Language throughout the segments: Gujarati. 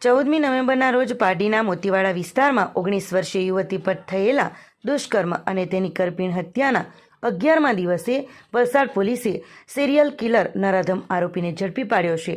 14મી નવેમ્બરના રોજ પાડીના મોતીવાડા વિસ્તારમાં 19 વર્ષીય યુવતી પર થયેલા દુષ્કર્મ અને તેની કરપીણ હત્યાના 11મા દિવસે વલસાડ પોલીસે સિરિયલ કિલર નરાધમ આરોપીને ઝડપી પાડ્યો છે.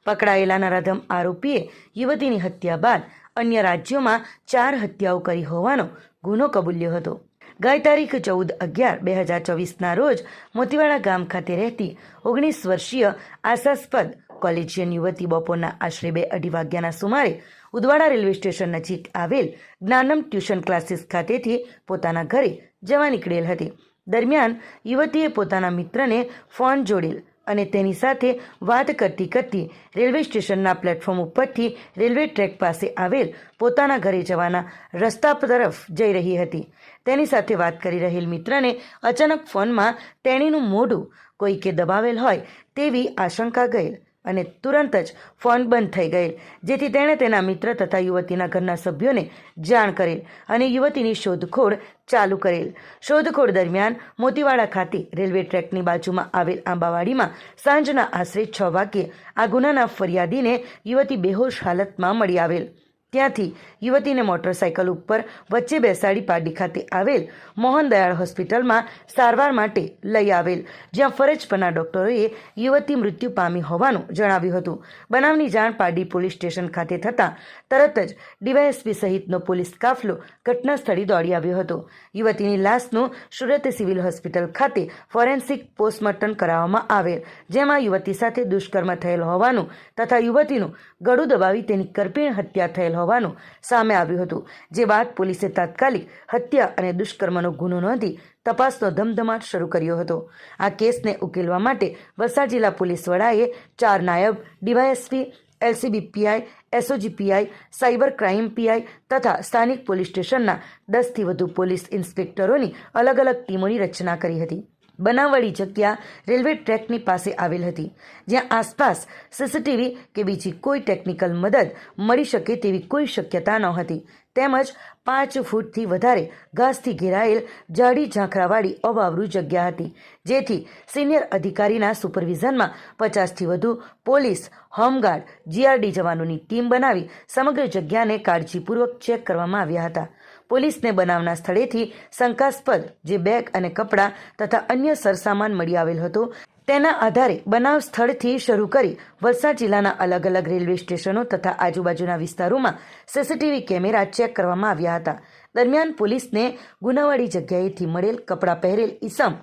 પકડાયેલા નરાધમ આરોપીએ યુવતીની હત્યા બાદ અન્ય રાજ્યોમાં 4 હત્યાઓ કરી હોવાનો ગુનો કબૂલ્યો હતો. ગઈ તારીખ 14/11/2024ના રોજ મોતીવાડા ગામ ખાતે રહેતી 19 વર્ષીય આશાસ્પદ કોલેજિયન યુવતી બપોરના આશરે 2:30 વાગ્યાના સુમારે ઉદવાડા રેલવે સ્ટેશન નજીક આવેલ જ્ઞાનમ ટ્યુશન ક્લાસીસ ખાતેથી પોતાના ઘરે જવા નીકળેલ હતી. દરમિયાન યુવતીએ પોતાના મિત્રને ફોન જોડેલ અને તેની સાથે વાત કરતી કરતી રેલવે સ્ટેશનના પ્લેટફોર્મ ઉપરથી રેલવે ટ્રેક પાસે આવેલ પોતાના ઘરે જવાના રસ્તા તરફ જઈ રહી હતી. તેની સાથે વાત કરી રહેલ મિત્રને અચાનક ફોનમાં તેણીનું મોઢું કોઈકે દબાવેલ હોય તેવી આશંકા ગયેલ અને તુરંત જ ફોન બંધ થઈ ગયેલ, જેથી તેણે તેના મિત્ર તથા યુવતીના ઘરના સભ્યોને જાણ કરેલ અને યુવતીની શોધખોળ ચાલુ કરેલ. શોધખોળ દરમિયાન મોતીવાડા ખાતે રેલવે ટ્રેકની બાજુમાં આવેલ આંબાવાડીમાં સાંજના આશરે 6 વાગ્યે આ ગુનાના ફરિયાદીને યુવતી બેહોશ હાલતમાં મળી આવેલ. ત્યાંથી યુવતીને મોટરસાઇકલ ઉપર વચ્ચે બેસાડી પાડી ખાતે આવેલ મોહન દયાળ હોસ્પિટલમાં સારવાર માટે લઈ આવેલ, જ્યાં ફરજ પરના ડોક્ટરોએ યુવતી મૃત્યુ પામી હોવાનું જણાવ્યું હતું. બનાવની જાણ પાડી પોલીસ સ્ટેશન ખાતે થતાં તરત જ ડીવાયએસપી સહિતનો પોલીસ કાફલો ઘટના સ્થળે દોડી આવ્યો હતો. યુવતીની લાશનું સુરત સિવિલ હોસ્પિટલ ખાતે ફોરેન્સિક પોસ્ટમોર્ટમ કરાવવામાં આવેલ, જેમાં યુવતી સાથે દુષ્કર્મ થયેલ હોવાનું તથા યુવતીનું ગળું દબાવી તેની કરપીણ હત્યા થયેલ હોવાનું સામે આવ્યું હતું. જે બાદ પોલીસે તાત્કાલિક હત્યા અને દુષ્કર્મનો ગુનો નોંધી તપાસનો ધમધમાટ શરૂ કર્યો હતો. આ કેસને ઉકેલવા માટે વલસાડ જિલ્લા પોલીસ વડાએ 4 નાયબ DYSP, LCB PI, SOG PI, cyber crime PI તથા સ્થાનિક પોલીસ સ્ટેશનના 10થી વધુ પોલીસ ઇન્સ્પેક્ટરોની અલગ અલગ ટીમોની રચના કરી હતી. બનાવવાળી જગ્યા રેલવે ટ્રેકની પાસે આવેલ હતી, જ્યાં આસપાસ સીસીટીવી કે બીજી કોઈ ટેકનિકલ મદદ મળી શકે તેવી કોઈ શક્યતા નહોતી. તેમજ 5 ફૂટથી વધારે ઘાસથી ઘેરાયેલ જાડી ઝાંખરાવાળી અવાવરૂ જગ્યા હતી, જેથી સિનિયર અધિકારીના સુપરવિઝનમાં 50થી વધુ પોલીસ, હોમગાર્ડ, જીઆરડી જવાનોની ટીમ બનાવી સમગ્ર જગ્યાને કાળજીપૂર્વક ચેક કરવામાં આવ્યા હતા. પોલીસને બનાવના સ્થળેથી શંકાસ્પદ જે બેગ અને કપડાં તથા અન્ય સરસામાન મળી આવેલ હતો. તેના આધારે બનાવ સ્થળથી શરૂ કરી વલસાડ જિલ્લાના અલગ અલગ રેલવે સ્ટેશનો તથા આજુબાજુના વિસ્તારોમાં સીસીટીવી કેમેરા ચેક કરવામાં આવ્યા હતા. દરમિયાન પોલીસને ગુનાવાળી જગ્યાએથી મળેલ કપડાં પહેરેલ ઈસમ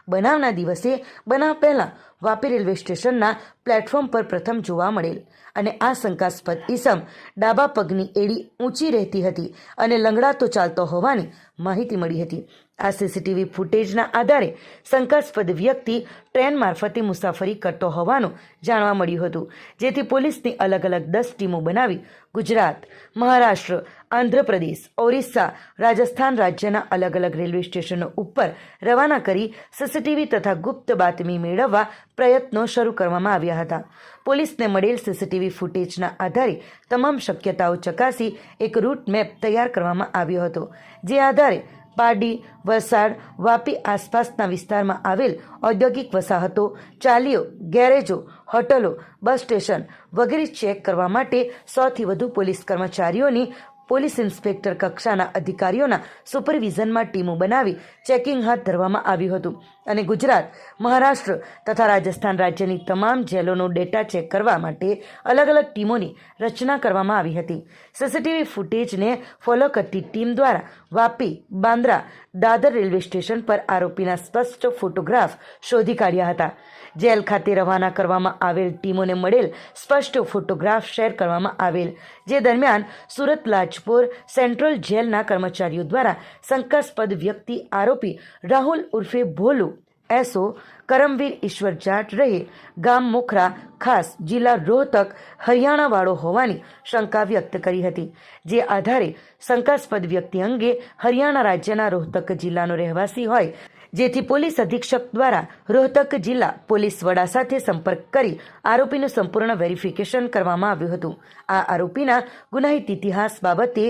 બનાવના દિવસે બનાવ પહેલાં વાપી રેલવે સ્ટેશનના પ્લેટફોર્મ પર પ્રથમ જોવા મળેલ અને આ શંકાસ્પદ ઈસમ ડાબા પગની એડી ઊંચી રહેતી હતી અને લંગડાતો ચાલતો હોવાની માહિતી મળી હતી. આ સીસીટીવી ફૂટેજના આધારે શંકાસ્પદ વ્યક્તિ ટ્રેન મારફતે મુસાફરી કરતો હોવાનું જાણવા મળ્યું હતું, જેથી પોલીસની અલગ અલગ 10 ટીમો બનાવી ગુજરાત, મહારાષ્ટ્ર, આંધ્રપ્રદેશ, ઓરિસ્સા, રાજસ્થાન રાજ્યના અલગ અલગ રેલવે સ્ટેશનો ઉપર રવાના કરી સીસીટીવી તથા ગુપ્ત બાતમી મેળવવા પ્રયત્નો શરૂ કરવામાં આવ્યા હતા. પોલીસને મળેલ સીસીટીવી ફૂટેજના આધારે તમામ શક્યતાઓ ચકાસી એક રૂટ મેપ તૈયાર કરવામાં આવ્યો હતો, જે આધારે પારડી, વલસાડ, વાપી આસપાસના વિસ્તારમાં આવેલ ઔદ્યોગિક વસાહતો, ચાલીઓ, ગેરેજો, હોટલો, બસ સ્ટેશન વગેરે ચેક કરવા માટે 100થી વધુ પોલીસ કર્મચારીઓની પોલીસ ઇન્સ્પેક્ટર કક્ષાના અધિકારીઓના સુપરવિઝનમાં ટીમો બનાવી ચેકિંગ હાથ ધરવામાં આવ્યું હતું અને ગુજરાત, મહારાષ્ટ્ર તથા રાજસ્થાન રાજ્યની તમામ જેલોનો ડેટા ચેક કરવા માટે અલગ અલગ ટીમોની રચના કરવામાં આવી હતી. સીસીટીવી ફૂટેજને ફોલો કરતી ટીમ દ્વારા વાપી, બાંદ્રા, દાદર રેલવે સ્ટેશન પર આરોપીના સ્પષ્ટ ફોટોગ્રાફ શોધી કાઢ્યા હતા. જેલ ખાતે રવાના કરવામાં આવેલ ટીમોને મળેલ સ્પષ્ટ ફોટોગ્રાફ શેર કરવામાં આવેલ, જે દરમિયાન સુરત લાજપોર સેન્ટ્રલ જેલના કર્મચારીઓ દ્વારા શંકાસ્પદ વ્યક્તિ આરોપી રાહુલ ઉર્ફે ભોલુ એસો કરમવીર ઈશ્વર જાટ રહે ગામ મોખરા, ખાસ જિલ્લા રોહતક, હરિયાણાવાળો હોવાની શંકા વ્યક્ત કરી હતી. જે આધારે શંકાસ્પદ વ્યક્તિ અંગે હરિયાણા રાજ્યના રોહતક જિલ્લાનો રહેવાસી હોય જેથી પોલીસ અધિક્ષક દ્વારા રોહતક જિલ્લા પોલીસ વડા સાથે સંપર્ક કરી આરોપીનું સંપૂર્ણ વેરિફિકેશન કરવામાં આવ્યું હતું. આ આરોપીના ગુનાહિત ઇતિહાસ બાબતે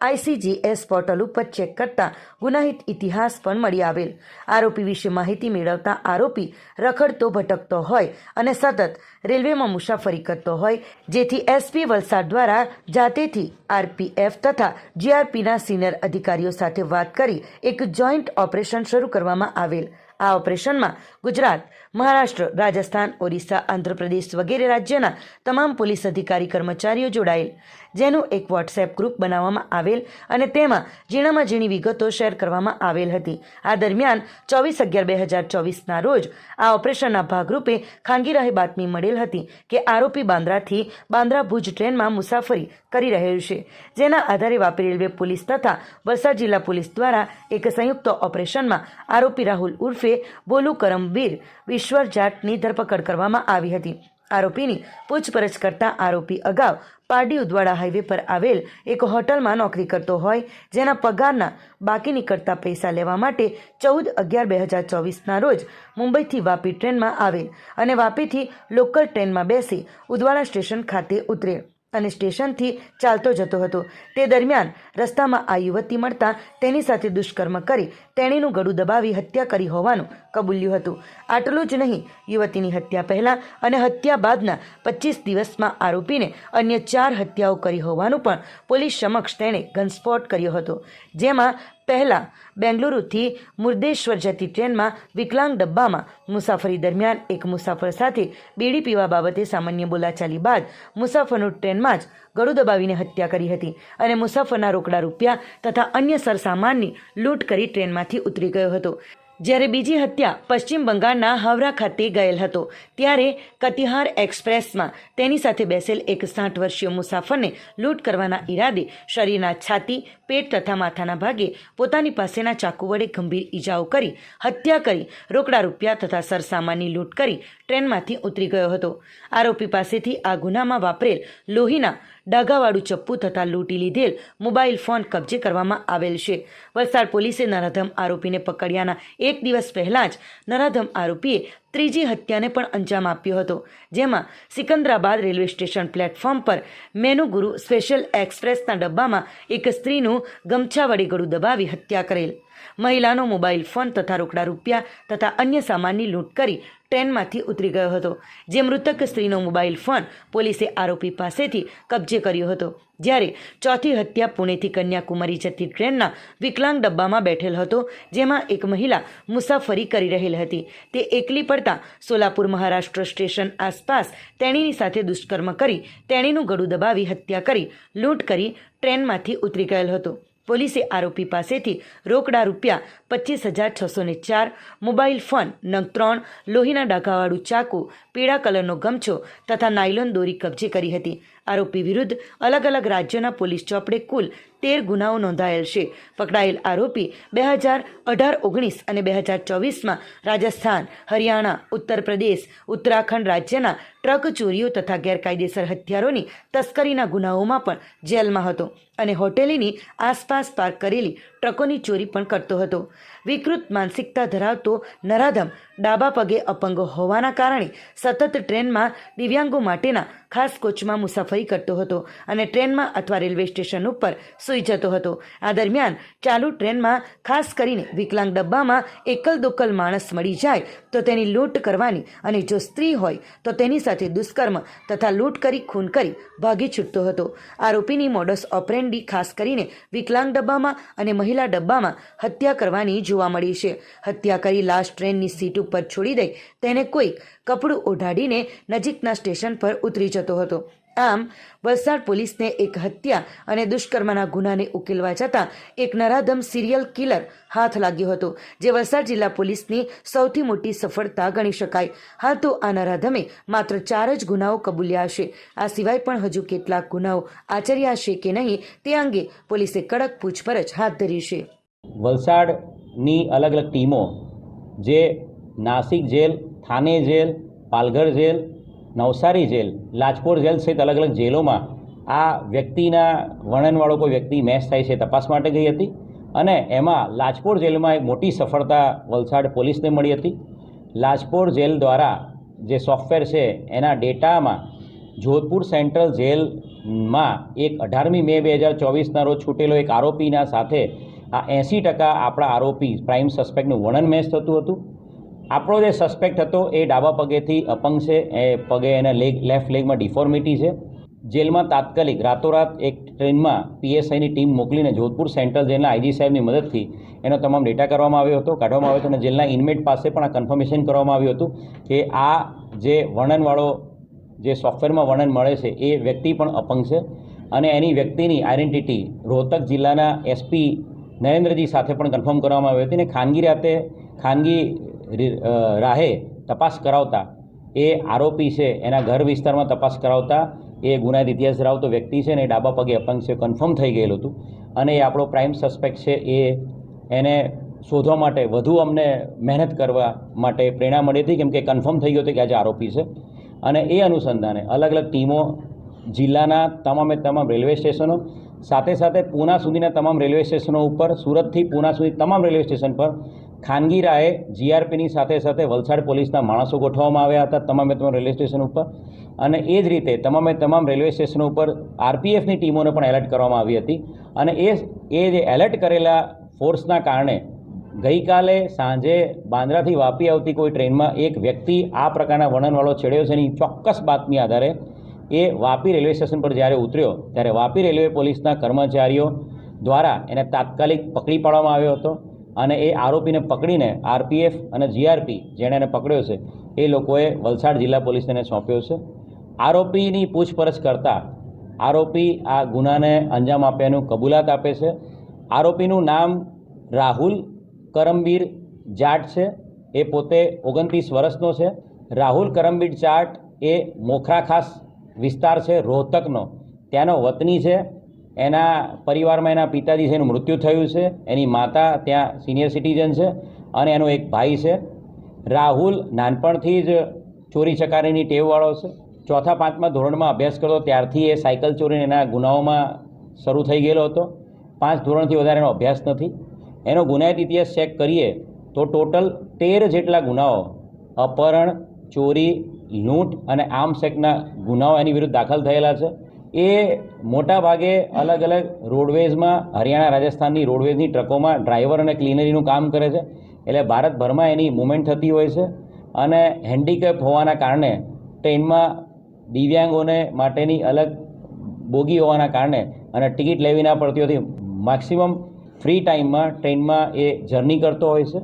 ICGS પોર્ટલ ઉપર ચેક કરતા ગુનાહિત ઇતિહાસ પણ મળી આવેલ. આરોપી વિશે માહિતી મેળવતા આરોપી રખડતો ભટકતો હોય અને સતત રેલવેમાં મુસાફરી કરતો હોય, જેથી SP વલસાડ દ્વારા જાતેથી RPF તથા GRPના સિનિયર અધિકારીઓ સાથે વાત કરી એક જોઈન્ટ ઓપરેશન શરૂ કરવામાં આવેલ. આ ઓપરેશનમાં ગુજરાત, મહારાષ્ટ્ર, રાજસ્થાન, ઓરિસ્સા, આંધ્રપ્રદેશ વગેરે રાજ્યના તમામ પોલીસ અધિકારી કર્મચારીઓ જોડાયેલ, જેનું એક વોટ્સએપ ગ્રુપ બનાવવામાં આવેલ અને તેમાં ઝીણામાં ઝીણી વિગતો શેર કરવામાં આવેલ હતી. આ દરમિયાન 24/11/2024ના રોજ આ ઓપરેશનના ભાગરૂપે ખાનગી રાહે બાતમી મળેલ હતી કે આરોપી બાંદ્રાથી બાંદ્રા ભુજ ટ્રેનમાં મુસાફરી કરી રહેલ છે, જેના આધારે વાપી રેલવે પોલીસ તથા વલસાડ જિલ્લા પોલીસ દ્વારા એક સંયુક્ત ઓપરેશનમાં આરોપી રાહુલ ઉર્ફે બોલુ કરમવીર વિશ્વર જાટની ધરપકડ કરવામાં આવી હતી. આરોપીની પૂછપરછ કરતા આરોપી અગાઉ પારડી ઉદવાડા હાઈવે પર આવેલ એક હોટલમાં નોકરી કરતો હોય, જેના પગારના બાકી નીકળતા પૈસા લેવા માટે 14/11/2024ના રોજ મુંબઈથી વાપી ટ્રેનમાં આવેલ અને વાપીથી લોકલ ટ્રેનમાં બેસી ઉદવાડા સ્ટેશન ખાતે ઉતરેલ અને સ્ટેશનથી ચાલતો જતો હતો. તે દરમિયાન રસ્તામાં આ યુવતી મળતા તેની સાથે દુષ્કર્મ કરી તેણીનું ગળું દબાવી હત્યા કરી હોવાનું કબૂલ્યું હતું. આટલું જ નહીં, યુવતીની હત્યા પહેલાં અને હત્યા બાદના 25 દિવસમાં આરોપીને અન્ય 4 હત્યાઓ કરી હોવાનું પણ પોલીસ સમક્ષ તેણે ઘનસ્ફોટ કર્યો હતો. જેમાં પહેલાં બેંગલુરુથી મુર્દેશ્વર જતી ટ્રેનમાં વિકલાંગ ડબ્બામાં મુસાફરી દરમિયાન એક મુસાફર સાથે બીડી પીવા બાબતે સામાન્ય બોલાચાલી બાદ મુસાફરનું ટ્રેનમાં જ ગળું દબાવીને હત્યા કરી હતી અને મુસાફરના રોકડા રૂપિયા તથા અન્ય સરસામાનની લૂંટ કરી ટ્રેનમાંથી ઉતરી ગયો હતો. જ્યારે બીજી હત્યા પશ્ચિમ બંગાળના હાવરા ખાતે ગયેલ હતો, ત્યારે કતિહાર એક્સપ્રેસમાં તેની સાથે બેસેલ એક 60 વર્ષીય મુસાફરને લૂંટ કરવાના ઈરાદે શરીરના છાતી, પેટ તથા માથાના ભાગે પોતાની પાસેના ચાકુ વડે ગંભીર ઈજાઓ કરી હત્યા કરી રોકડા રૂપિયા તથા સરસામાનની લૂંટ કરી ટ્રેનમાંથી ઉતરી ગયો હતો. આરોપી પાસેથી આ ગુનામાં વાપરેલ લોહીના ડાઘાવાળું ચપ્પુ તથા લૂંટી લીધેલ મોબાઈલ ફોન કબજે કરવામાં આવેલ છે. વલસાડ પોલીસે નરાધમ આરોપીને પકડ્યાના એક દિવસ પહેલાં જ નરાધમ આરોપીએ ત્રીજી હત્યાને પણ અંજામ આપ્યો હતો, જેમાં સિકંદરાબાદ રેલવે સ્ટેશન પ્લેટફોર્મ પર મેનુગુરુ સ્પેશિયલ એક્સપ્રેસના ડબ્બામાં એક સ્ત્રીનું ગમછા વડે ગળું દબાવી હત્યા કરેલ, મહિલાનો મોબાઈલ ફોન તથા રોકડા રૂપિયા તથા અન્ય સામાનની લૂંટ કરી ટ્રેનમાંથી ઉતરી ગયો હતો. જે મૃતક સ્ત્રીનો મોબાઈલ ફોન પોલીસે આરોપી પાસેથી કબજે કર્યો હતો. જ્યારે ચોથી હત્યા પુણેથી કન્યાકુમારી જતી ટ્રેનના વિકલાંગ ડબ્બામાં બેઠેલ હતો, જેમાં એક મહિલા મુસાફરી કરી રહેલ હતી. તે એકલી પડતા સોલાપુર મહારાષ્ટ્ર સ્ટેશન આસપાસ તેણીની સાથે દુષ્કર્મ કરી તેણીનું ગળું દબાવી હત્યા કરી લૂંટ કરી ટ્રેનમાંથી ઉતરી ગયેલ હતો. પોલીસે આરોપી પાસેથી રોકડા રૂપિયા 25,604, મોબાઈલ ફોન નંગ 3, લોહીના ડાઘાવાળું ચાકુ, પીળા કલરનો ગમછો તથા નાયલોન દોરી કબજે કરી હતી. આરોપી વિરુદ્ધ અલગ અલગ રાજ્યોના પોલીસ ચોપડે કુલ 13 ગુનાઓ નોંધાયેલ છે. પકડાયેલ આરોપી 2018-19 અને 2024માં રાજસ્થાન, હરિયાણા, ઉત્તર પ્રદેશ, ઉત્તરાખંડ રાજ્યના ટ્રક ચોરીઓ તથા ગેરકાયદેસર હથિયારોની તસ્કરીના ગુનાઓમાં પણ જેલમાં હતો અને હોટેલની આસપાસ પાર્ક કરેલી ટ્રકોની ચોરી પણ કરતો હતો. વિકૃત માનસિકતા ધરાવતો નરાધમ ડાબા પગે અપંગ હોવાના કારણે સતત ટ્રેનમાં દિવ્યાંગો માટેના ખાસ કોચમાં મુસાફરી કરતો હતો અને ટ્રેનમાં અથવા રેલવે સ્ટેશન ઉપર સૂઈ જતો હતો. આ દરમિયાન ચાલુ ટ્રેનમાં ખાસ કરીને વિકલાંગ ડબ્બામાં એકલ દોકલ માણસ મળી જાય તો તેની લૂંટ કરવાની અને જો સ્ત્રી હોય તો તેની સાથે દુષ્કર્મ તથા લૂંટ કરી ખૂન કરી ભાગી છૂટતો હતો. આરોપીની મોડસ ઓપરેન્ડી ખાસ કરીને વિકલાંગ ડબ્બામાં અને મહિલા ડબ્બામાં હત્યા કરવાની જોવા મળી છે. હત્યા કરી લાશ ટ્રેનની સીટ ઉપર છોડી દઈ તેને કોઈક કપડું ઓઢાડીને નજીકના સ્ટેશન પર ઉતરી જતો હતો. આમ વલસાડ પોલીસને એક હત્યા અને દુષ્કર્મના ગુનાને ઉકેલવા જતાં એક નરાધમ સિરિયલ કિલર હાથ લાગ્યો હતો, જે વલસાડ જિલ્લા પોલીસની સૌથી મોટી સફળતા ગણી શકાય. હાલ તો આ નરાધમે માત્ર 4 જ ગુનાઓ કબૂલ્યા હશે. આ સિવાય પણ હજુ કેટલાક ગુનાઓ આચર્યા છે કે નહીં તે અંગે પોલીસે કડક પૂછપરછ હાથ ધરી છે. વલસાડની અલગ અલગ ટીમો જે Nashik jail, Thane jail, Palghar jail, Navsari jail, Lajpor jail સહિત અલગ અલગ જેલોમાં આ વ્યક્તિના વર્ણનવાળો કોઈ વ્યક્તિ મેચ થાય છે તપાસ માટે ગઈ હતી અને એમાં લાજપોર જેલમાં એક મોટી સફળતા વલસાડ પોલીસને મળી હતી. લાજપોર જેલ દ્વારા જે સોફ્ટવેર છે એના ડેટામાં જોધપુર સેન્ટ્રલ જેલમાં એક 18મી મે 2024ના રોજ છૂટેલો એક આરોપીના સાથે આ 80% આપણા આરોપી પ્રાઇમ સસ્પેક્ટનું વર્ણન મેચ થતું હતું. આપણો જે સસ્પેક્ટ હતો એ ડાબા પગેથી અપંગ છે, એ પગે એના લેફ્ટ લેગમાં ડિફોર્મિટી છે. જેલમાં તાત્કાલિક રાતોરાત એક ટ્રેનમાં પીએસઆઈની ટીમ મોકલીને જોધપુર સેન્ટ્રલ જેલના આઈજી સાહેબની મદદથી એનો તમામ ડેટા કરવામાં આવ્યો હતો, કાઢવામાં આવ્યો હતો અને જેલના ઇનમેટ પાસે પણ આ કન્ફર્મેશન કરવામાં આવ્યું હતું કે આ જે વર્ણનવાળો જે સોફ્ટવેરમાં વર્ણન મળે છે એ વ્યક્તિ પણ અપંગ છે અને એની વ્યક્તિની આઈડેન્ટિટી રોહતક જિલ્લાના એસપી નરેન્દ્રજી સાથે પણ કન્ફર્મ કરવામાં આવી હતી. અને ખાનગી રાહે તપાસ કરાવતા એ આરોપી છે એના ઘર વિસ્તારમાં તપાસ કરાવતા એ ગુનાહિત ઇતિહાસ ધરાવતો વ્યક્તિ છે ને એ ડાબા પગે અપંગ છે કન્ફર્મ થઈ ગયેલું હતું. અને એ આપણો પ્રાઇમ સસ્પેક્ટ છે એને શોધવા માટે વધુ અમને મહેનત કરવા માટે પ્રેરણા મળી હતી, કેમ કે કન્ફર્મ થઈ ગયો હતો કે આજે આરોપી છે. અને એ અનુસંધાને અલગ અલગ ટીમો જિલ્લાના તમામ રેલવે સ્ટેશનો સાથે પૂના સુધીના તમામ રેલવે સ્ટેશનો ઉપર, સુરતથી પૂના સુધી તમામ રેલવે સ્ટેશન પર ખાનગી રાહે જીઆરપીની સાથે વલસાડ પોલીસના માણસો ગોઠવવામાં આવ્યા હતા તમામ રેલવે સ્ટેશન ઉપર. અને એ જ રીતે તમામ રેલવે સ્ટેશનો ઉપર આરપીએફની ટીમોને પણ એલર્ટ કરવામાં આવી હતી. અને એ જે એલર્ટ કરેલા ફોર્સના કારણે ગઈકાલે સાંજે બાંદ્રાથી વાપી આવતી કોઈ ટ્રેનમાં એક વ્યક્તિ આ પ્રકારના વર્ણનવાળો ચડ્યો છે એની ચોક્કસ બાતમી આધારે એ વાપી રેલવે સ્ટેશન પર જ્યારે ઉતર્યો ત્યારે વાપી રેલવે પોલીસના કર્મચારીઓ દ્વારા એને તાત્કાલિક પકડી પાડવામાં આવ્યો હતો. અને એ આરોપીને પકડીને આરપીએફ અને જીઆરપી જેણે એને પકડ્યો છે એ લોકોએ વલસાડ જિલ્લા પોલીસને એને સોંપ્યો છે. આરોપીની પૂછપરછ કરતાં આરોપી આ ગુનાને અંજામ આપ્યાનું કબૂલાત આપે છે. આરોપીનું નામ રાહુલ કરમબીર જાટ છે. એ પોતે 29 વર્ષનો છે. રાહુલ કરમબીર જાટ એ મોખરા ખાસ વિસ્તાર છે રોહતકનો, ત્યાંનો વતની છે. એના પરિવારમાં એના પિતાજી છે એનું મૃત્યુ થયું છે, એની માતા ત્યાં સિનિયર સિટીઝન છે અને એનો એક ભાઈ છે. રાહુલ નાનપણથી જ ચોરી ચકારીની ટેવવાળો છે. 4-5મા ધોરણમાં અભ્યાસ કરતો ત્યારથી એ સાયકલ ચોરીને એના ગુનાઓમાં શરૂ થઈ ગયેલો હતો. 5 ધોરણથી વધારે એનો અભ્યાસ નથી. એનો ગુનાહિત ઇતિહાસ ચેક કરીએ તો ટોટલ 13 જેટલા ગુનાઓ અપહરણ, ચોરી, લૂંટ અને આર્મ્સ એક્ટના ગુનાઓ એની વિરુદ્ધ દાખલ થયેલા છે. એ મોટા ભાગે અલગ અલગ રોડવેઝમાં, હરિયાણા રાજસ્થાનની રોડવેઝની ટ્રકોમાં ડ્રાઈવર અને ક્લીનરીનું કામ કરે છે. એટલે ભારતભરમાં એની મૂવમેન્ટ થતી હોય છે. અને હેન્ડીકેપ હોવાના કારણે ટ્રેનમાં દિવ્યાંગોને માટેની અલગ બોગી હોવાના કારણે અને ટિકિટ લેવી ના પડતી હોતી મેક્સિમમ ફ્રી ટાઈમમાં ટ્રેનમાં એ જર્ની કરતો હોય છે.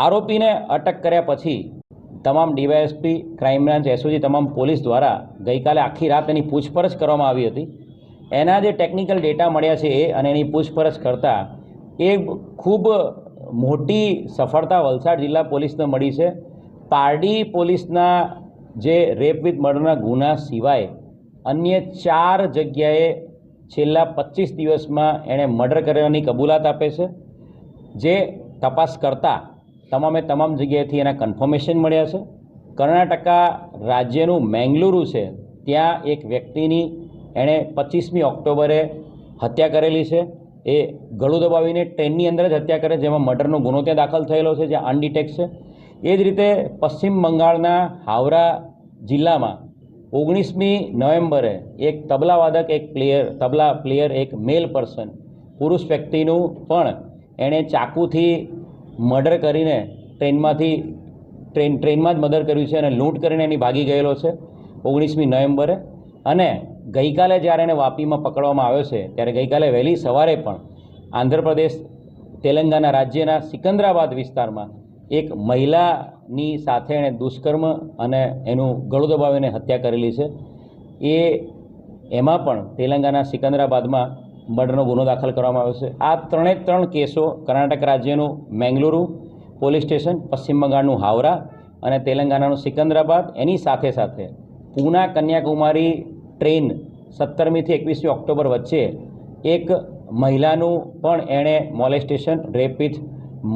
આરોપીને અટક કર્યા પછી તમામ ડીવાયએસપી, ક્રાઇમ બ્રાન્ચ, એસઓજી તમામ પોલીસ દ્વારા ગઈકાલે આખી રાત એની પૂછપરછ કરવામાં આવી હતી. એના જે ટેકનિકલ ડેટા મળ્યા છે એ અને એની પૂછપરછ કરતાં એ ખૂબ મોટી સફળતા વલસાડ જિલ્લા પોલીસને મળી છે. પારડી પોલીસના જે રેપ વિથ મર્ડરના ગુના સિવાય અન્ય 4 જગ્યાએ છેલ્લા 25 દિવસમાં એણે મર્ડર કરવાની કબૂલાત આપે છે. જે તપાસ કરતાં તમામ જગ્યાએથી એના કન્ફર્મેશન મળ્યા છે. કર્ણાટકા રાજ્યનું મેંગલુરુ છે, ત્યાં એક વ્યક્તિની એણે 25મી ઓક્ટોબરે હત્યા કરેલી છે. એ ગળું દબાવીને ટ્રેનની અંદર જ હત્યા કરે, જેમાં મર્ડરનો ગુનો ત્યાં દાખલ થયેલો છે, જ્યાં અનડિટેક્ટ છે. એ જ રીતે પશ્ચિમ બંગાળના હાવરા જિલ્લામાં 19મી નવેમ્બરે એક તબલાવાદક, તબલા પ્લેયર, એક મેલ પર્સન, પુરુષ વ્યક્તિનું પણ એણે ચાકુથી મર્ડર કરીને ટ્રેનમાં જ મર્ડર કર્યું છે અને લૂંટ કરીને એની ભાગી ગયેલો છે 19મી નવેમ્બરે. અને ગઈકાલે જ્યારે એને વાપીમાં પકડવામાં આવ્યો છે ત્યારે ગઈકાલે વહેલી સવારે પણ આંધ્રપ્રદેશ, તેલંગાણા રાજ્યના સિકંદરાબાદ વિસ્તારમાં એક મહિલાની સાથે એણે દુષ્કર્મ અને એનું ગળું દબાવીને હત્યા કરેલી છે. એમાં પણ તેલંગાણા સિકંદરાબાદમાં મર્ડરનો ગુનો દાખલ કરવામાં આવ્યો છે. આ 3 કેસો કર્ણાટક રાજ્યનું મેંગલુરુ પોલીસ સ્ટેશન, પશ્ચિમ બંગાળનું હાવરા અને તેલંગાણાનું સિકંદરાબાદ, એની સાથે પૂના કન્યાકુમારી ટ્રેન 17મીથી 21મી ઓક્ટોબર વચ્ચે એક મહિલાનું પણ એણે મોલેસ્ટેશન, રેપ વિથ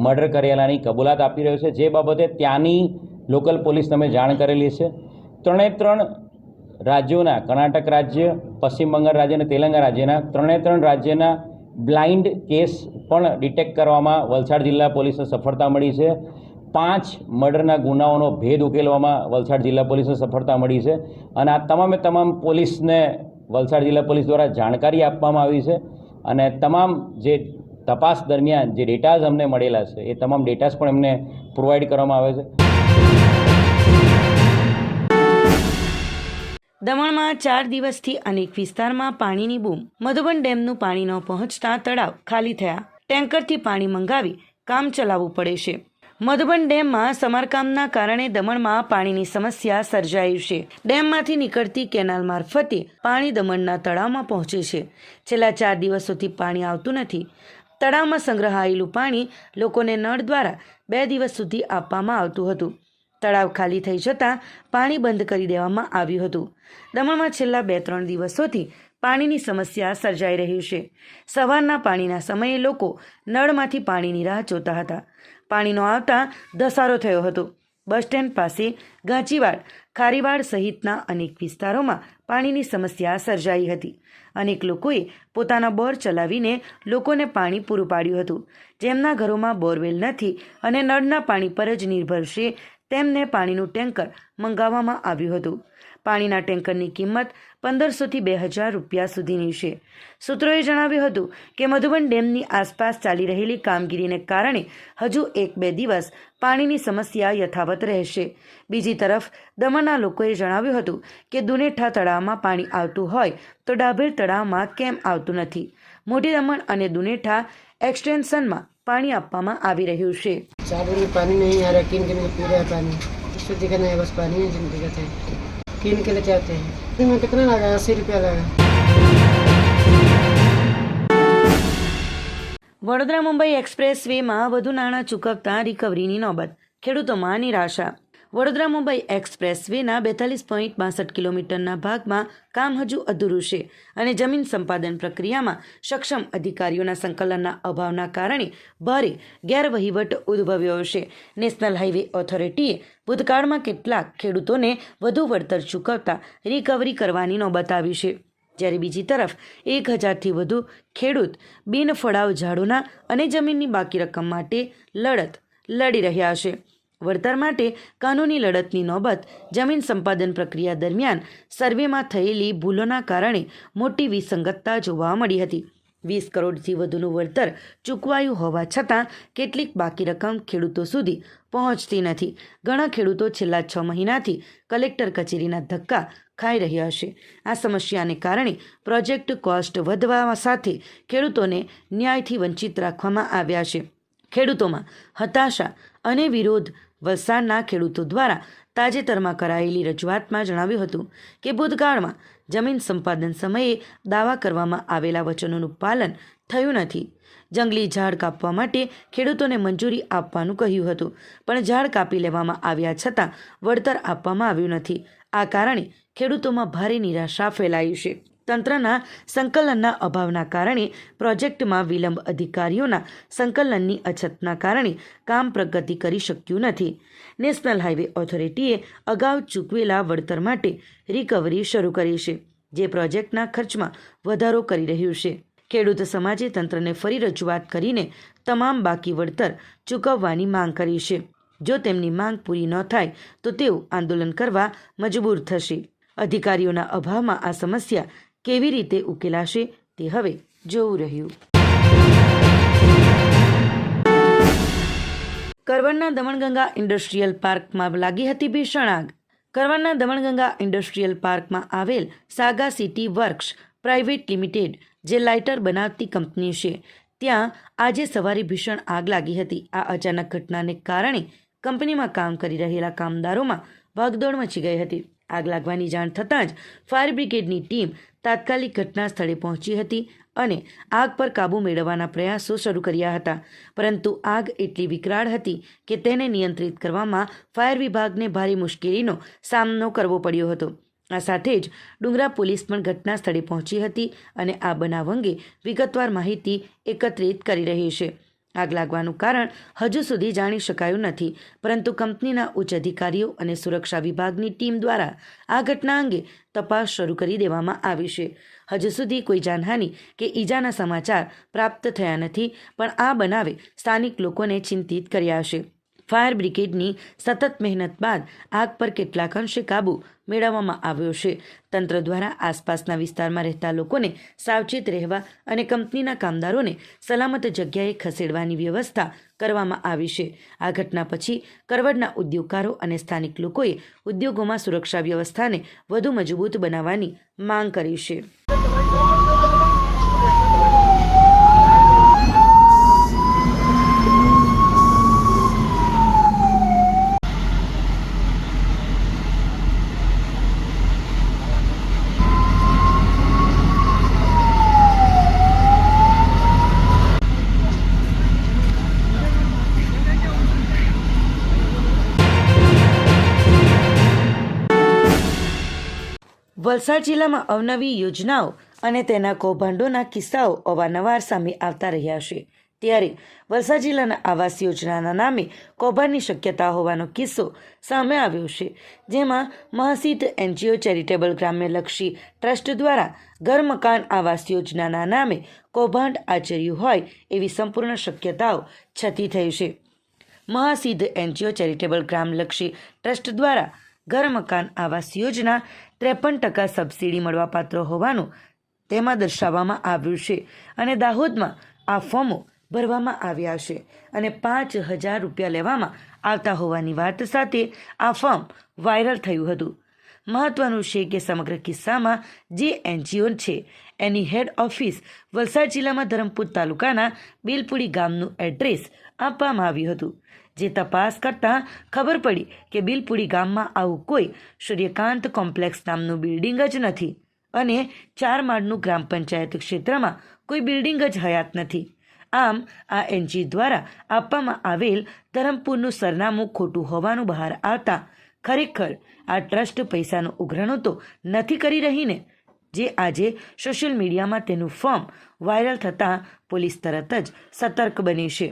મર્ડર કરેલાની કબૂલાત આપી રહ્યો છે. જે બાબતે ત્યાંની લોકલ પોલીસ તમે જાણ કરેલી છે. 3 રાજ્યોના, કર્ણાટક રાજ્ય, પશ્ચિમ બંગાળ રાજ્ય અને તેલંગાણા રાજ્યના 3 રાજ્યના બ્લાઇન્ડ કેસ પણ ડિટેક્ટ કરવામાં વલસાડ જિલ્લા પોલીસને સફળતા મળી છે. 5 મર્ડરના ગુનાઓનો ભેદ ઉકેલવામાં વલસાડ જિલ્લા પોલીસને સફળતા મળી છે અને આ તમામ પોલીસને વલસાડ જિલ્લા પોલીસ દ્વારા જાણકારી આપવામાં આવી છે અને તમામ જે તપાસ દરમિયાન જે ડેટાઝ અમને મળેલા છે એ તમામ ડેટાઝ પણ એમને પ્રોવાઈડ કરવામાં આવે છે. દમણમાં 4 દિવસથી અનેક વિસ્તારમાં પાણીની બૂમ. મધુબન ડેમનું પાણી ન પહોંચતા તળાવ ખાલી થયા. ટેન્કરથી પાણી મંગાવી કામ ચલાવવું પડે છે. મધુબન ડેમમાં સમારકામના કારણે દમણમાં પાણીની સમસ્યા સર્જાઈ છે. ડેમમાંથી નીકળતી કેનાલ મારફતે પાણી દમણના તળાવમાં પહોંચે છે. છેલ્લા 4 દિવસોથી પાણી આવતું નથી. તળાવમાં સંગ્રહાયેલું પાણી લોકોને નળ દ્વારા 2 દિવસ સુધી આપવામાં આવતું હતું. તળાવ ખાલી થઈ જતાં પાણી બંધ કરી દેવામાં આવ્યું હતું. દમણમાં છેલ્લા 2-3 દિવસોથી પાણીની સમસ્યા સર્જાઈ રહી છે. સવારના પાણીના સમયે લોકો નળમાંથી પાણીની રાહ જોતા હતા. પાણીનો આવતા ધસારો થયો હતો. બસ સ્ટેન્ડ પાસે ગાંચીવાડ, ખારીવાડ સહિતના અનેક વિસ્તારોમાં પાણીની સમસ્યા સર્જાઈ હતી. અનેક લોકોએ પોતાના બોર ચલાવીને લોકોને પાણી પૂરું પાડ્યું હતું. જેમના ઘરોમાં બોરવેલ નથી અને નળના પાણી પર જ નિર્ભર છે તેમને પાણીનું ટેન્કર મંગાવવામાં આવ્યું હતું. પાણીના ટેન્કરની કિંમત 1500થી 2000 રૂપિયા સુધીની છે. સૂત્રોએ જણાવ્યું હતું કે મધુબન ડેમની આસપાસ ચાલી રહેલી કામગીરીને કારણે હજુ 1-2 દિવસ પાણીની સમસ્યા યથાવત રહેશે. બીજી તરફ દમણના લોકોએ જણાવ્યું હતું કે દુનેઠા તળાવમાં પાણી આવતું હોય તો ડાભેર તળાવમાં કેમ આવતું નથી. મોટી દમણ અને દુનેઠા એક્સટેન્શનમાં પાણી આપવામાં આવી રહ્યું છે. चालू में पानी नहीं आ रहा, किन के लिए पी रहे हैं पानी, इससे दिक्कत नहीं है, बस पानी है जिन दिक्कत है, किन के लिए चाहते हैं. इसमें कितना लगा? 80 रुपया लगा. વડોદરા મુંબઈ એક્સપ્રેસ વેમાં વધુ નાણાં ચૂકવતા રિકવરીની નોબત. ખેડૂતોમાં નિરાશા. વડોદરા મુંબઈ એક્સપ્રેસ વેના 42.62 કિલોમીટરના ભાગમાં કામ હજુ અધૂરું છે અને જમીન સંપાદન પ્રક્રિયામાં સક્ષમ અધિકારીઓના સંકલનના અભાવના કારણે ભારે ગેરવહીવટ ઉદ્ભવ્યો છે. નેશનલ હાઈવે ઓથોરિટીએ ભૂતકાળમાં કેટલાક ખેડૂતોને વધુ વળતર ચૂકવતા રિકવરી કરવાની નોબત આવી છે. જ્યારે બીજી તરફ 1000થી વધુ ખેડૂત બિનફળાવ ઝાડોના અને જમીનની બાકી રકમ માટે લડત લડી રહ્યા છે. વળતર માટે કાનૂની લડતની નોબત જમીન સંપાદન પ્રક્રિયા દરમિયાન સર્વેમાં થયેલી ભૂલોના કારણે મોટી વિસંગતતા જોવા મળી હતી. 20 કરોડથી વધુનું વળતર ચૂકવાયું હોવા છતાં કેટલીક બાકી રકમ ખેડૂતો સુધી પહોંચતી નથી. ઘણા ખેડૂતો છેલ્લા 6 મહિનાથી કલેક્ટર કચેરીના ધક્કા ખાઈ રહ્યા છે. આ સમસ્યાને કારણે પ્રોજેક્ટ કોસ્ટ વધવા સાથે ખેડૂતોને ન્યાયથી વંચિત રાખવામાં આવ્યા છે. ખેડૂતોમાં હતાશા અને વિરોધ. વલસાડના ખેડૂતો દ્વારા તાજેતરમાં કરાયેલી રજૂઆતમાં જણાવ્યું હતું કે ભૂતકાળમાં જમીન સંપાદન સમયે દાવા કરવામાં આવેલા વચનોનું પાલન થયું નથી. જંગલી ઝાડ કાપવા માટે ખેડૂતોને મંજૂરી આપવાનું કહ્યું હતું, પણ ઝાડ કાપી લેવામાં આવ્યા છતાં વળતર આપવામાં આવ્યું નથી. આ કારણે ખેડૂતોમાં ભારે નિરાશા ફેલાઈ છે. તંત્રના સંકલનના અભાવના કારણે પ્રોજેક્ટમાં વિલંબ. અધિકારીઓના સંકલનની અછતના કારણે કામ પ્રગતિ કરી શક્યું નથી. નેશનલ હાઈવે ઓથોરિટીએ અગાઉ ચૂકવેલા વળતર માટે રિકવરી શરૂ કરી છે, જે પ્રોજેક્ટના ખર્ચમાં વધારો કરી રહ્યું છે. ખેડૂત સમાજે તંત્રને ફરી રજૂઆત કરીને તમામ બાકી વળતર ચૂકવવાની માંગ કરી છે. જો તેમની માંગ પૂરી ન થાય તો તેઓ આંદોલન કરવા મજબૂર થશે. અધિકારીઓના અભાવમાં આ સમસ્યા કેવી રીતે ઉકેલાશે તે હવે જોવું રહ્યું. કરવડના દમણગંગા ઇન્ડસ્ટ્રીયલ પાર્કમાં લાગી હતી ભીષણ આગ. કરવડના દમણગંગા ઇન્ડસ્ટ્રીયલ પાર્કમાં આવેલ સાગા સિટી વર્ક્સ પ્રાઇવેટ લિમિટેડ, જે લાઇટર બનાવતી કંપની છે, ત્યાં આજે સવારે ભીષણ આગ લાગી હતી. આ અચાનક ઘટનાને કારણે કંપનીમાં કામ કરી રહેલા કામદારોમાં ભાગદોડ મચી ગઈ હતી. આગ લાગવાની જાણ થતાં જ ફાયર બ્રિગેડની ટીમ તાત્કાલિક ઘટના સ્થળે પહોંચી હતી અને આગ પર કાબૂ મેળવવાના પ્રયાસો શરૂ કર્યા હતા. પરંતુ આગ એટલી વિકરાળ હતી કે તેને નિયંત્રિત કરવામાં ફાયર વિભાગને ભારે મુશ્કેલીનો સામનો કરવો પડ્યો હતો. આ સાથે જ ડુંગરા પોલીસ પણ ઘટના સ્થળે પહોંચી હતી અને આ બનાવ અંગે વિગતવાર માહિતી એકત્રિત કરી રહી છે. આગ લાગવાનું કારણ હજુ સુધી જાણી શકાયું નથી, પરંતુ કંપનીના ઉચ્ચ અધિકારીઓ અને સુરક્ષા વિભાગની ટીમ દ્વારા આ ઘટના અંગે તપાસ શરૂ કરી દેવામાં આવી છે. હજુ સુધી કોઈ જાનહાનિ કે ઈજાના સમાચાર પ્રાપ્ત થયા નથી, પણ આ બનાવે સ્થાનિક લોકોને ચિંતિત કર્યા છે. ફાયર બ્રિગેડની સતત મહેનત બાદ આગ પર કેટલાક અંશે કાબૂ મેળવવામાં આવ્યો છે. તંત્ર દ્વારા આસપાસના વિસ્તારમાં રહેતા લોકોને સાવચેત રહેવા અને કંપનીના કામદારોને સલામત જગ્યાએ ખસેડવાની વ્યવસ્થા કરવામાં આવી છે. આ ઘટના પછી કરવડના ઉદ્યોગકારો અને સ્થાનિક લોકોએ ઉદ્યોગોમાં સુરક્ષા વ્યવસ્થાને વધુ મજબૂત બનાવવાની માંગ કરી છે. વલસાડ જિલ્લામાં અવનવી યોજનાઓ અને તેના કૌભાંડોના કિસ્સાઓ અવારનવાર સામે આવતા રહ્યા છે. ત્યારે વલસાડ જિલ્લાના આવાસ યોજનાના નામે કૌભાંડની શક્યતા હોવાનો કિસ્સો સામે આવ્યો છે, જેમાં મહાસિદ્ધ એનજીઓ ચેરિટેબલ ગ્રામ્યલક્ષી ટ્રસ્ટ દ્વારા ઘર મકાન આવાસ યોજનાના નામે કૌભાંડ આચર્યું હોય એવી સંપૂર્ણ શક્યતાઓ છતી થઈ છે. મહાસિદ્ધ એનજીઓ ચેરિટેબલ ગ્રામલક્ષી ટ્રસ્ટ દ્વારા ઘર મકાન આવાસ યોજના 53% સબસિડી મળવાપાત્ર હોવાનું તેમાં દર્શાવવામાં આવ્યું છે અને દાહોદમાં આ ફોર્મો ભરવામાં આવ્યા છે અને 5,000 રૂપિયા લેવામાં આવતા હોવાની વાત સાથે આ ફોર્મ વાયરલ થયું હતું. મહત્વનું છે કે સમગ્ર કિસ્સામાં જે એનજીઓ છે એની હેડ ઓફિસ વલસાડ જિલ્લામાં ધરમપુર તાલુકાના બિલપુડી ગામનું એડ્રેસ આપવામાં આવ્યું હતું. જે તપાસ કરતાં ખબર પડી કે બિલપુડી ગામમાં આવું કોઈ સૂર્યકાંત કોમ્પ્લેક્સ નામનું બિલ્ડિંગ જ નથી અને 4 માળનું ગ્રામ પંચાયત ક્ષેત્રમાં કોઈ બિલ્ડિંગ જ હયાત નથી. આમ આ એનજી દ્વારા આપવામાં આવેલ ધરમપુરનું સરનામું ખોટું હોવાનું બહાર આવતા ખરેખર આ ટ્રસ્ટ પૈસાનું ઉઘરાણું તો નથી કરી રહી ને, જે આજે સોશિયલ મીડિયામાં તેનું ફોર્મ વાયરલ થતાં પોલીસ તરત જ સતર્ક બની છે.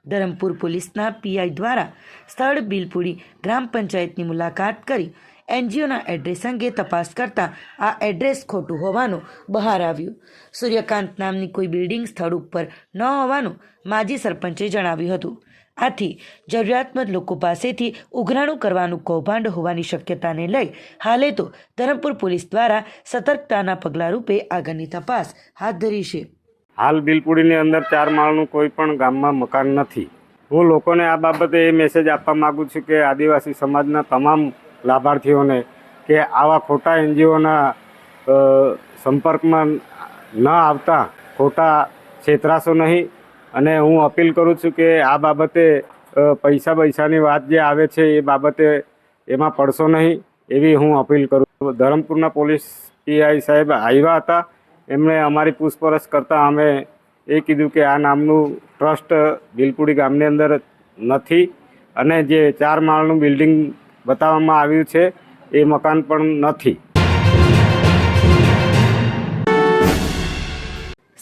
ધરમપુર પોલીસના પીઆઈ દ્વારા સ્થળ બિલપુડી ગ્રામ પંચાયતની મુલાકાત કરી એનજીઓના એડ્રેસ અંગે તપાસ કરતાં આ એડ્રેસ ખોટું હોવાનું બહાર આવ્યું. સૂર્યકાંત નામની કોઈ બિલ્ડિંગ સ્થળ ઉપર ન હોવાનું માજી સરપંચે જણાવ્યું હતું. આથી જરૂરિયાતમંદ લોકો પાસેથી ઉઘરાણું કરવાનું કૌભાંડ હોવાની શક્યતાને લઈ હાલે તો ધરમપુર પોલીસ દ્વારા સતર્કતાના પગલાં રૂપે આગળની તપાસ હાથ ધરી છે. હાલ બિલપુડીની અંદર 4 માળનું કોઈ પણ ગામમાં મકાન નથી. હું લોકોને આ બાબતે એ મેસેજ આપવા માગું છું કે આદિવાસી સમાજના તમામ લાભાર્થીઓને કે આવા ખોટા એનજીઓના સંપર્કમાં ન આવતા ખોટા છેતરાશો નહીં. અને હું અપીલ કરું છું કે આ બાબતે પૈસાની વાત જે આવે છે એ બાબતે એમાં પડશો નહીં એવી હું અપીલ કરું છું. ધરમપુરના પોલીસ પીઆઈ સાહેબ આવ્યા હતા. એમણે અમારી પૂછપરછ કરતાં અમે એ કીધું કે આ નામનું ટ્રસ્ટ બિલપુડી ગામની અંદર નથી અને જે 4 માળનું બિલ્ડિંગ બતાવવામાં આવ્યું છે એ મકાન પણ નથી.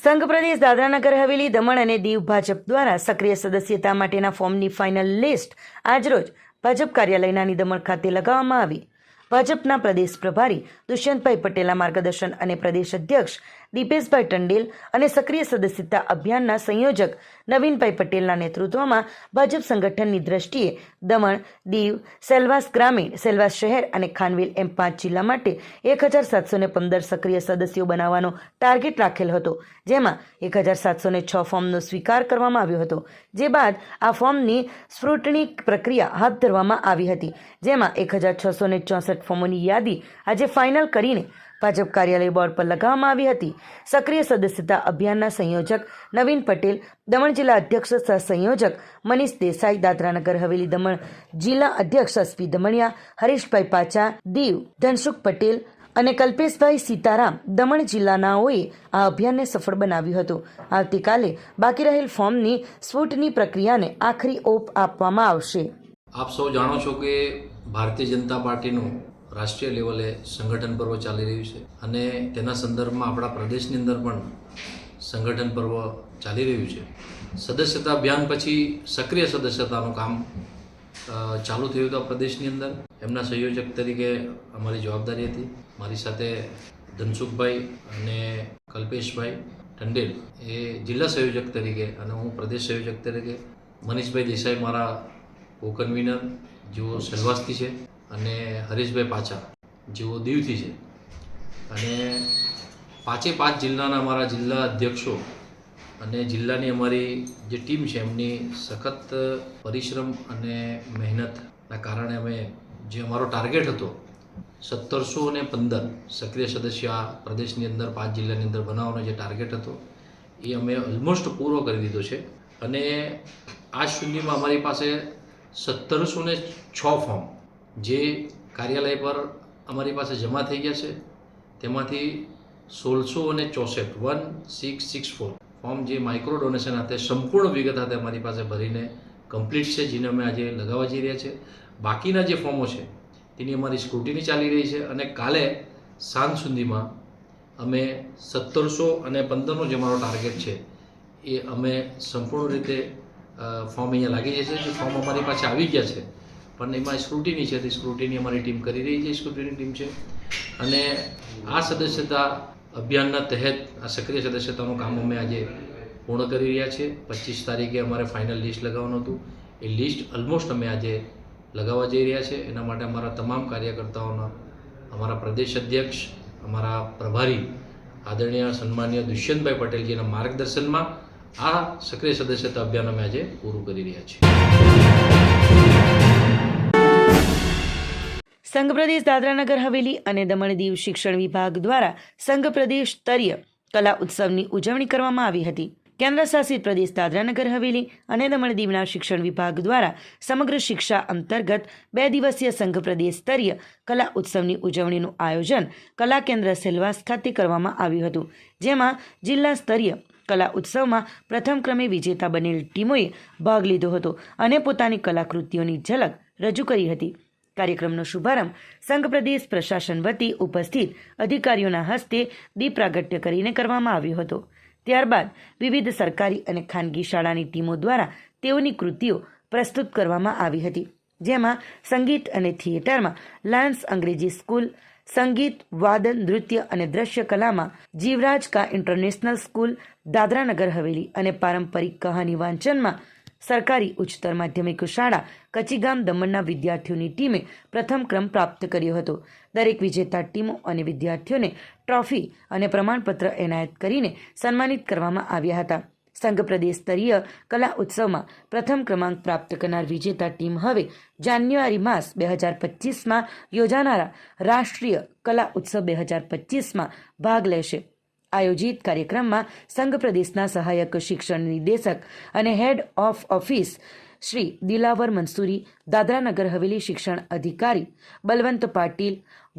સંઘ પ્રદેશ દાદરાનગર હવેલી દમણ અને દીવ ભાજપ દ્વારા સક્રિય સદસ્યતા માટેના ફોર્મની ફાઇનલ લિસ્ટ આજરોજ ભાજપ કાર્યાલય દમણ ખાતે લગાવવામાં આવી. ભાજપના પ્રદેશ પ્રભારી દુષ્યંતભાઈ પટેલના માર્ગદર્શન અને પ્રદેશ અધ્યક્ષ દીપેશભાઈ ટંડેલ અને સક્રિય સદસ્યતા અભિયાનના સંયોજક નવીનભાઈ પટેલના નેતૃત્વમાં ભાજપ સંગઠનની દ્રષ્ટિએ દમણ, દીવ, સેલવાસ ગ્રામીણ, સેલવાસ શહેર અને ખાનવેલ એમ 5 જિલ્લા માટે 1,715 સક્રિય સદસ્યો બનાવવાનો ટાર્ગેટ રાખેલ હતો, જેમાં 1,706 ફોર્મનો સ્વીકાર કરવામાં આવ્યો હતો. જે બાદ આ ફોર્મની સ્ક્રુટની પ્રક્રિયા હાથ ધરવામાં આવી હતી, જેમાં 1,664 ફોર્મોની યાદી આજે ફાઇનલ કરીને ભાજપ કાર્યાલય બોર્ડ પર લગાવવામાં આવી હતી. સક્રિય સદસ્યતા અભિયાનના સંયોજક નવીન પટેલ, દમણ જિલ્લા અધ્યક્ષ સહ સંયોજક મનીષ દેસાઈ, દાદરાનગર હવેલી દમણ જિલ્લા અધ્યક્ષ એસપી દમણિયા, હરીશભાઈ પાચા, દીવ ધનસુખ પટેલ અને કલ્પેશભાઈ સીતારામ દમણ જિલ્લાનાઓએ આ અભિયાનને સફળ બનાવ્યું હતું. આવતીકાલે બાકી રહેલ ફોર્મની સ્ફૂટની પ્રક્રિયાને આખરી ઓપ આપવામાં આવશે. આપ સૌ જાણો છો કે ભારતીય જનતા પાર્ટીનું રાષ્ટ્રીય લેવલે સંગઠન પર્વ ચાલી રહ્યું છે અને તેના સંદર્ભમાં આપણા પ્રદેશની અંદર પણ સંગઠન પર્વ ચાલી રહ્યું છે. સદસ્યતા અભિયાન પછી સક્રિય સદસ્યતાનું કામ ચાલુ થયું હતું પ્રદેશની અંદર. એમના સંયોજક તરીકે અમારી જવાબદારી હતી. મારી સાથે ધનસુખભાઈ અને કલ્પેશભાઈ ટંડેલ એ જિલ્લા સંયોજક તરીકે અને હું પ્રદેશ સંયોજક તરીકે. મનીષભાઈ દેસાઈ મારા કો કન્વીનર જેઓ સેલવાસથી છે અને હરીશભાઈ પાછા જેઓ દીવથી છે. અને 5 જિલ્લાના અમારા જિલ્લા અધ્યક્ષો અને જિલ્લાની અમારી જે ટીમ છે એમની સખત પરિશ્રમ અને મહેનતના કારણે અમે જે અમારો ટાર્ગેટ હતો 1715 સક્રિય સદસ્ય આ પ્રદેશની અંદર 5 જિલ્લાની અંદર બનાવવાનો જે ટાર્ગેટ હતો એ અમે ઓલમોસ્ટ પૂરો કરી દીધો છે. અને આજ સુધીમાં અમારી પાસે 1706 ફોર્મ જે કાર્યાલય પર અમારી પાસે જમા થઈ ગયા છે. તેમાંથી 1664 ફોર્મ જે માઇક્રો ડોનેશન સાથે સંપૂર્ણ વિગત સાથે અમારી પાસે ભરીને કમ્પ્લીટ છે, જેને અમે આજે લગાવવા જઈ રહ્યા છે. બાકીના જે ફોર્મો છે તેની અમારી સ્ક્રુટિની ચાલી રહી છે અને કાલે સાંજ સુધીમાં અમે 1715નો જે અમારો ટાર્ગેટ છે એ અમે સંપૂર્ણ રીતે ફોર્મ અહીંયા લાગી જશે. જે ફોર્મ અમારી પાસે આવી ગયા છે પણ એમાં સ્ક્રુટિની છે, તે સ્ક્રુટિની અમારી ટીમ કરી રહી છે. સ્ક્રુટિની ટીમ છે અને આ સદસ્યતા અભિયાનના તહેત આ સક્રિય સદસ્યતાનું કામ અમે આજે પૂર્ણ કરી રહ્યા છીએ. 25 તારીખે અમારે ફાઇનલ લિસ્ટ લગાવવાનું હતું. એ લિસ્ટ ઓલમોસ્ટ અમે આજે લગાવવા જઈ રહ્યા છે. એના માટે અમારા તમામ કાર્યકર્તાઓના, અમારા પ્રદેશ અધ્યક્ષ, અમારા પ્રભારી આદરણીય સન્માનીય દુષ્યંતભાઈ પટેલજીના માર્ગદર્શનમાં આ સક્રિય સદસ્યતા અભિયાન અમે આજે પૂરું કરી રહ્યા છીએ. સંઘ પ્રદેશ દાદરાનગર હવેલી અને દમણ દીવ શિક્ષણ વિભાગ દ્વારા સંઘ પ્રદેશ સ્તરીય કલા ઉત્સવની ઉજવણી કરવામાં આવી હતી. કેન્દ્ર શાસિત પ્રદેશ દાદરાનગર હવેલી અને દમણ દીવના શિક્ષણ વિભાગ દ્વારા સમગ્ર શિક્ષા અંતર્ગત 2 દિવસીય સંઘ પ્રદેશ સ્તરીય કલા ઉત્સવની ઉજવણીનું આયોજન કલા કેન્દ્ર સેલવાસ ખાતે કરવામાં આવ્યું હતું. જેમાં જિલ્લા સ્તરીય કલા ઉત્સવમાં પ્રથમ ક્રમે વિજેતા બનેલ ટીમોએ ભાગ લીધો હતો અને પોતાની કલાકૃતિઓની ઝલક રજૂ કરી હતી. કાર્યક્રમનો શુભારંભ સંઘ પ્રદેશ પ્રશાસન વતી ઉપસ્થિત અધિકારીઓના હસ્તે દીપ પ્રાગટ્ય કરીને કરવામાં આવ્યો હતો. ત્યારબાદ વિવિધ સરકારી અને ખાનગી શાળાની ટીમો દ્વારા તેઓની કૃતિઓ પ્રસ્તુત કરવામાં આવી હતી. જેમાં સંગીત અને થિયેટરમાં લાયન્સ અંગ્રેજી સ્કૂલ, સંગીત, વાદન, નૃત્ય અને દ્રશ્ય કલામાં જીવરાજ કા ઇન્ટરનેશનલ સ્કૂલ દાદરાનગર હવેલી અને પારંપરિક કહાની વાંચનમાં સરકારી ઉચ્ચતર માધ્યમિક શાળા કચીગામ દમણના વિદ્યાર્થીઓની ટીમે પ્રથમ ક્રમ પ્રાપ્ત કર્યો હતો. દરેક વિજેતા ટીમો અને વિદ્યાર્થીઓને ટ્રોફી અને પ્રમાણપત્ર એનાયત કરીને સન્માનિત કરવામાં આવ્યા હતા. સંઘ પ્રદેશ સ્તરીય કલા ઉત્સવમાં પ્રથમ ક્રમાંક પ્રાપ્ત કરનાર વિજેતા ટીમ હવે જાન્યુઆરી માસ 2025માં યોજાનારા રાષ્ટ્રીય કલા ઉત્સવ 2025માં ભાગ લેશે. આયોજિત કાર્યક્રમમાં સંઘ પ્રદેશના સહાયક શિક્ષણ નિદેશક અને head of office Shri Dilawar Mansuri, Dadra Nagar Haveli શિક્ષણ અધિકારી બલવંત પાટીલ,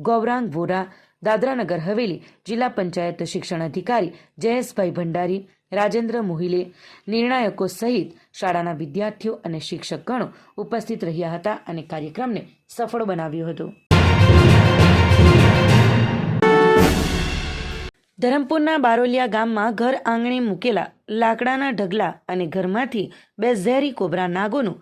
ગૌરાંગ વોરા, દાદરાનગર હવેલી જિલ્લા પંચાયત શિક્ષણ અધિકારી જયેશભાઈ ભંડારી, રાજેન્દ્ર મોહિલે, નિર્ણાયકો સહિત શાળાના વિદ્યાર્થીઓ અને શિક્ષકગણો ઉપસ્થિત રહ્યા હતા અને કાર્યક્રમને સફળ બનાવ્યો હતો. ધરમપુરના બારોલિયા ગામમાં ઘર આંગણે મૂકેલા લાકડાના ઢગલા અને ઘરમાંથી 2 ઝેરી કોબરા નાગોનું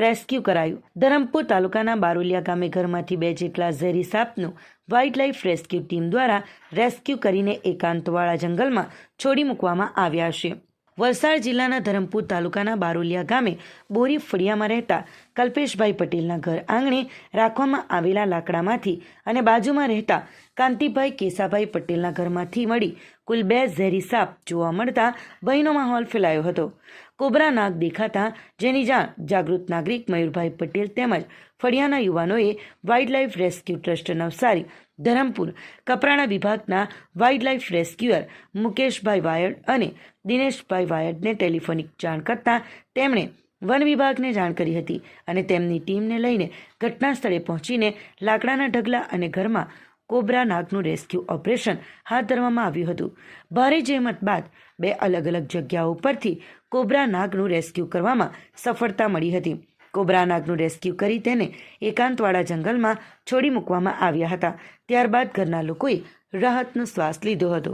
રેસ્ક્યુ કરાયું. ધરમપુર તાલુકાના બારોલિયા ગામે ઘરમાંથી 2 જેટલા ઝેરી સાપનું વાઇલ્ડ લાઇફ રેસ્ક્યુ ટીમ દ્વારા રેસ્ક્યુ કરીને એકાંતવાળા જંગલમાં છોડી મૂકવામાં આવ્યા છે. વલસાડ જિલ્લાના ધરમપુર તાલુકાના બારોલિયા ગામે બોરી ફળિયામાં રહેતા કલ્પેશભાઈ પટેલના ઘર આંગણે રાખવામાં આવેલા લાકડામાંથી અને બાજુમાં રહેતા કાંતિભાઈ કેસાભાઈ પટેલના ઘરમાંથી મળી કુલ 2 ઝેરી સાપ જોવા મળતા ભયનો માહોલ ફેલાયો હતો. કોબરા નાગ દેખાતા જેની જાણ જાગૃત નાગરિક મયુરભાઈ પટેલ તેમજ ફળિયાના યુવાનોએ wild life rescue trust Navsari, Dharampur, Kaprada વિભાગના wild life rescuer Mukeshbhai Vayad અને દિનેશભાઈ વાયડને ટેલિફોનિક જાણ કરતાં તેમણે વન વિભાગને જાણ કરી હતી અને તેમની ટીમને લઈને ઘટના સ્થળે પહોંચીને લાકડાના ઢગલા અને ઘરમાં કોબરા નાગનું રેસ્ક્યુ ઓપરેશન હાથ ધરવામાં આવ્યું હતું. ભારે જહેમત બાદ 2 અલગ અલગ જગ્યાઓ પરથી કોબરા નાગનું રેસ્ક્યુ કરવામાં સફળતા મળી હતી. કોબરા નાગનું રેસ્ક્યુ કરી તેને એકાંતવાળા જંગલમાં છોડી મૂકવામાં આવ્યા હતા. ત્યારબાદ ઘરના લોકોએ રાહતનો શ્વાસ લીધો હતો.